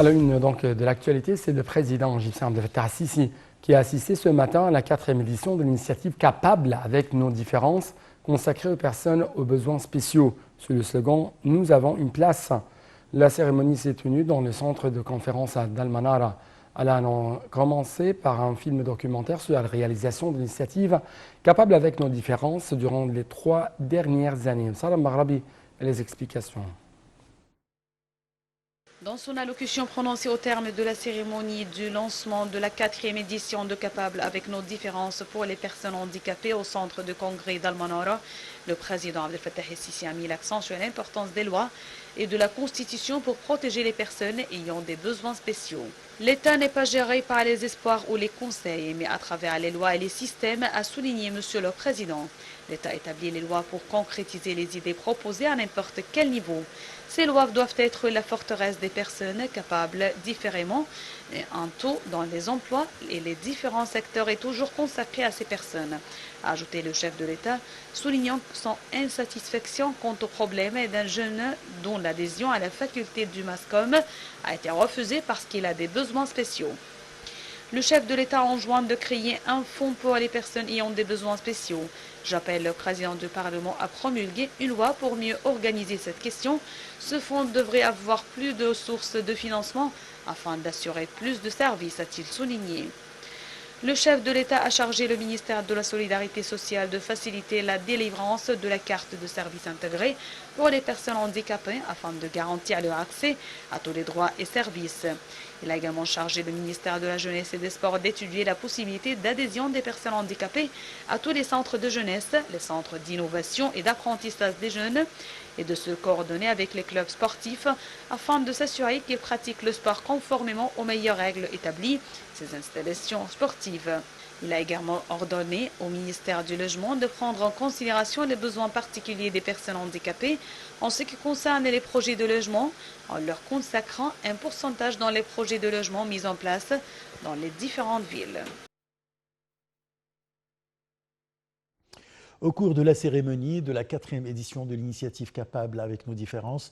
À la une donc, de l'actualité, c'est le président égyptien Abdel Fattah al-Sisi qui a assisté ce matin à la 4e édition de l'initiative Capable avec nos différences, consacrée aux personnes aux besoins spéciaux. Sous le slogan « Nous avons une place ». La cérémonie s'est tenue dans le centre de conférence d'Al-Manara. Elle a commencé par un film documentaire sur la réalisation de l'initiative Capable avec nos différences durant les 3 dernières années. Salam Maghrabi et les explications. Dans son allocution prononcée au terme de la cérémonie du lancement de la 4e édition de Capable avec nos différences pour les personnes handicapées au centre de congrès d'Al-Manara, le président Abdel Fattah el-Sisi a mis l'accent sur l'importance des lois et de la Constitution pour protéger les personnes ayant des besoins spéciaux. L'État n'est pas géré par les espoirs ou les conseils, mais à travers les lois et les systèmes, a souligné Monsieur le Président. L'État établit les lois pour concrétiser les idées proposées à n'importe quel niveau. Ces lois doivent être la forteresse des personnes capables différemment, et un taux dans les emplois et les différents secteurs est toujours consacré à ces personnes, a ajouté le chef de l'État, soulignant son insatisfaction quant au problème d'un jeune dont l'adhésion à la faculté du MASCOM a été refusée parce qu'il a des besoins spéciaux. Le chef de l'État enjoint de créer un fonds pour les personnes ayant des besoins spéciaux. J'appelle le président du Parlement à promulguer une loi pour mieux organiser cette question. Ce fonds devrait avoir plus de sources de financement afin d'assurer plus de services, a-t-il souligné. Le chef de l'État a chargé le ministère de la Solidarité sociale de faciliter la délivrance de la carte de service intégrée pour les personnes handicapées afin de garantir leur accès à tous les droits et services. Il a également chargé le ministère de la Jeunesse et des Sports d'étudier la possibilité d'adhésion des personnes handicapées à tous les centres de jeunesse, les centres d'innovation et d'apprentissage des jeunes, et de se coordonner avec les clubs sportifs afin de s'assurer qu'ils pratiquent le sport conformément aux meilleures règles établies, ces installations sportives. Il a également ordonné au ministère du Logement de prendre en considération les besoins particuliers des personnes handicapées en ce qui concerne les projets de logement, en leur consacrant un pourcentage dans les projets de logement mis en place dans les différentes villes. Au cours de la cérémonie de la 4e édition de l'initiative Capable avec nos différences,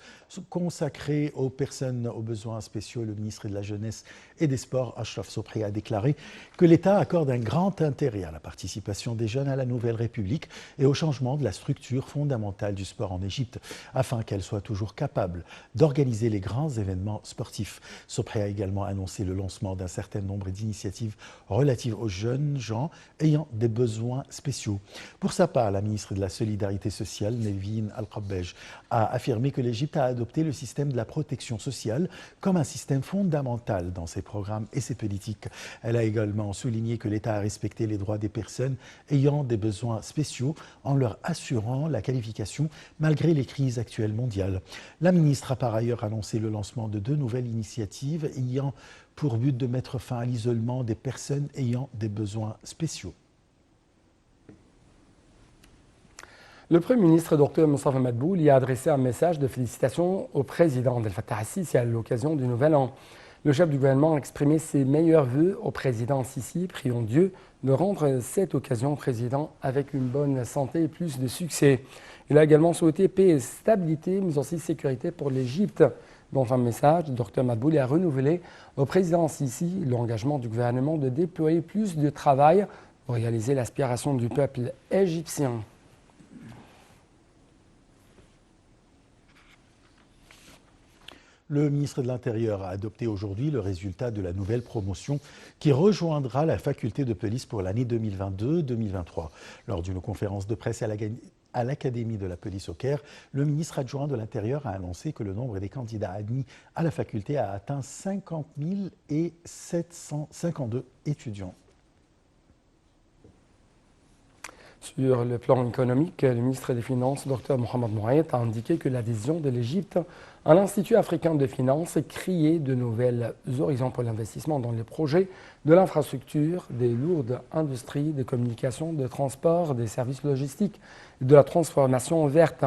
consacrée aux personnes aux besoins spéciaux, le ministre de la Jeunesse et des Sports, Achraf Sobri, a déclaré que l'État accorde un grand intérêt à la participation des jeunes à la Nouvelle République et au changement de la structure fondamentale du sport en Égypte, afin qu'elle soit toujours capable d'organiser les grands événements sportifs. Sobri a également annoncé le lancement d'un certain nombre d'initiatives relatives aux jeunes gens ayant des besoins spéciaux. Pour sa part, la ministre de la Solidarité sociale, Nevin Al-Qabbej, a affirmé que l'Égypte a adopté le système de la protection sociale comme un système fondamental dans ses programmes et ses politiques. Elle a également souligné que l'État a respecté les droits des personnes ayant des besoins spéciaux en leur assurant la qualification malgré les crises actuelles mondiales. La ministre a par ailleurs annoncé le lancement de 2 nouvelles initiatives ayant pour but de mettre fin à l'isolement des personnes ayant des besoins spéciaux. Le Premier ministre Dr Moustapha Madboul y a adressé un message de félicitations au président Abdel Fattah al-Sisi à l'occasion du Nouvel An. Le chef du gouvernement a exprimé ses meilleurs vœux au président Sisi, priant Dieu de rendre cette occasion au président avec une bonne santé et plus de succès. Il a également souhaité paix et stabilité, mais aussi sécurité pour l'Égypte. Dans un message, Dr Madboul a renouvelé au président Sisi l'engagement du gouvernement de déployer plus de travail pour réaliser l'aspiration du peuple égyptien. Le ministre de l'Intérieur a adopté aujourd'hui le résultat de la nouvelle promotion qui rejoindra la faculté de police pour l'année 2022-2023. Lors d'une conférence de presse à l'Académie de la police au Caire, le ministre adjoint de l'Intérieur a annoncé que le nombre des candidats admis à la faculté a atteint 50 752 étudiants. Sur le plan économique, le ministre des Finances, Dr Mohamed Mourayet, a indiqué que l'adhésion de l'Égypte à l'Institut africain de finances créait de nouvelles horizons pour l'investissement dans les projets de l'infrastructure, des lourdes industries, de communication, de transport, des services logistiques et de la transformation verte.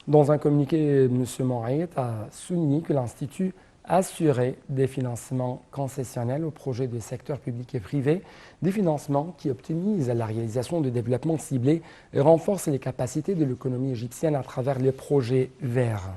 Dans un communiqué, M. Mourayet a souligné que l'Institut assurer des financements concessionnels aux projets des secteurs publics et privés, des financements qui optimisent la réalisation de développements ciblés et renforcent les capacités de l'économie égyptienne à travers les projets verts.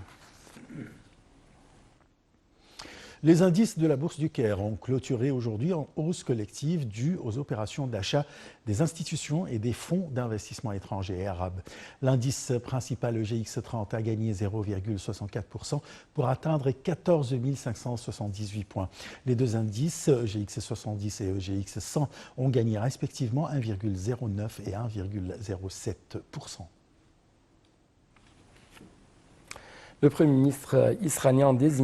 Les indices de la Bourse du Caire ont clôturé aujourd'hui en hausse collective due aux opérations d'achat des institutions et des fonds d'investissement étrangers et arabes. L'indice principal EGX30 a gagné 0,64% pour atteindre 14 578 points. Les deux indices, EGX70 et EGX100, ont gagné respectivement 1,09 et 1,07%. Le Premier ministre israélien désigne